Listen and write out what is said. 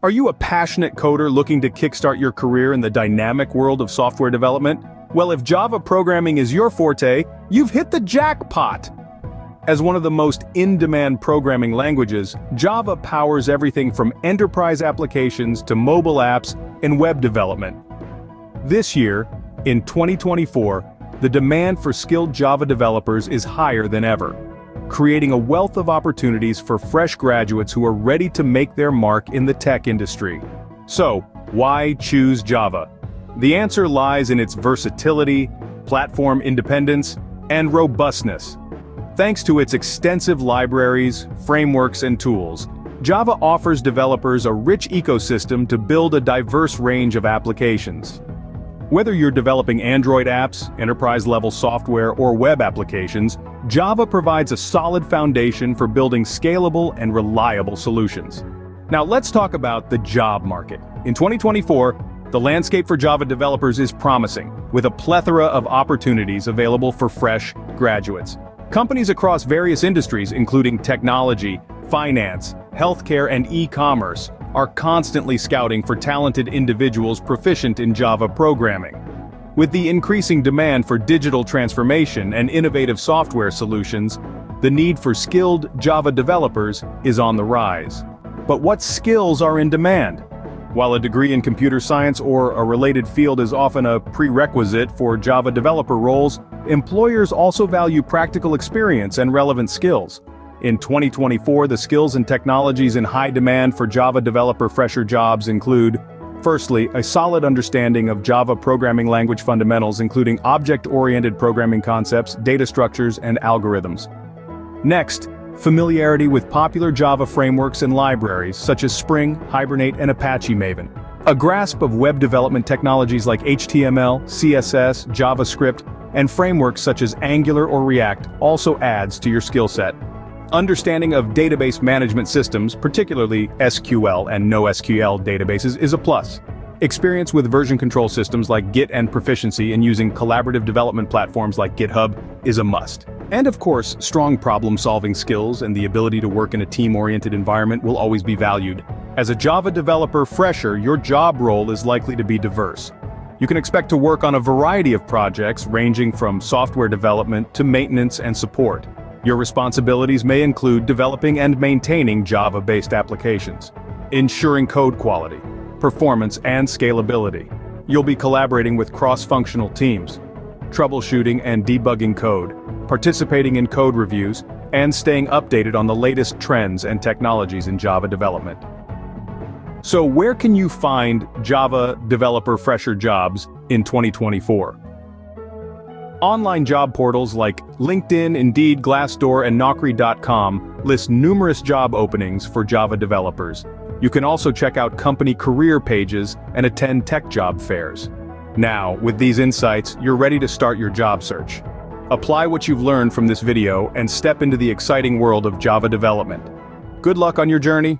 Are you a passionate coder looking to kickstart your career in the dynamic world of software development? Well, if Java programming is your forte, you've hit the jackpot! As one of the most in-demand programming languages, Java powers everything from enterprise applications to mobile apps and web development. This year, in 2024, the demand for skilled Java developers is higher than ever, creating a wealth of opportunities for fresh graduates who are ready to make their mark in the tech industry. So, why choose Java? The answer lies in its versatility, platform independence, and robustness. Thanks to its extensive libraries, frameworks, and tools, Java offers developers a rich ecosystem to build a diverse range of applications. Whether you're developing Android apps, enterprise-level software, or web applications, Java provides a solid foundation for building scalable and reliable solutions. Now let's talk about the job market. In 2024, the landscape for Java developers is promising, with a plethora of opportunities available for fresh graduates. Companies across various industries, including technology, finance, healthcare, and e-commerce, are constantly scouting for talented individuals proficient in Java programming. With the increasing demand for digital transformation and innovative software solutions, the need for skilled Java developers is on the rise. But what skills are in demand? While a degree in computer science or a related field is often a prerequisite for Java developer roles, employers also value practical experience and relevant skills. In 2024, the skills and technologies in high demand for Java developer fresher jobs include, firstly, a solid understanding of Java programming language fundamentals including object-oriented programming concepts, data structures, and algorithms. Next, familiarity with popular Java frameworks and libraries such as Spring, Hibernate, and Apache Maven. A grasp of web development technologies like HTML, CSS, JavaScript, and frameworks such as Angular or React also adds to your skill set. Understanding of database management systems, particularly SQL and NoSQL databases, is a plus. Experience with version control systems like Git and proficiency in using collaborative development platforms like GitHub is a must. And of course, strong problem-solving skills and the ability to work in a team-oriented environment will always be valued. As a Java developer fresher, your job role is likely to be diverse. You can expect to work on a variety of projects ranging from software development to maintenance and support. Your responsibilities may include developing and maintaining Java-based applications, ensuring code quality, performance, and scalability. You'll be collaborating with cross-functional teams, troubleshooting and debugging code, participating in code reviews, and staying updated on the latest trends and technologies in Java development. So where can you find Java developer fresher jobs in 2024? Online job portals like LinkedIn, Indeed, Glassdoor, and Naukri.com list numerous job openings for Java developers. You can also check out company career pages and attend tech job fairs. Now, with these insights, you're ready to start your job search. Apply what you've learned from this video and step into the exciting world of Java development. Good luck on your journey.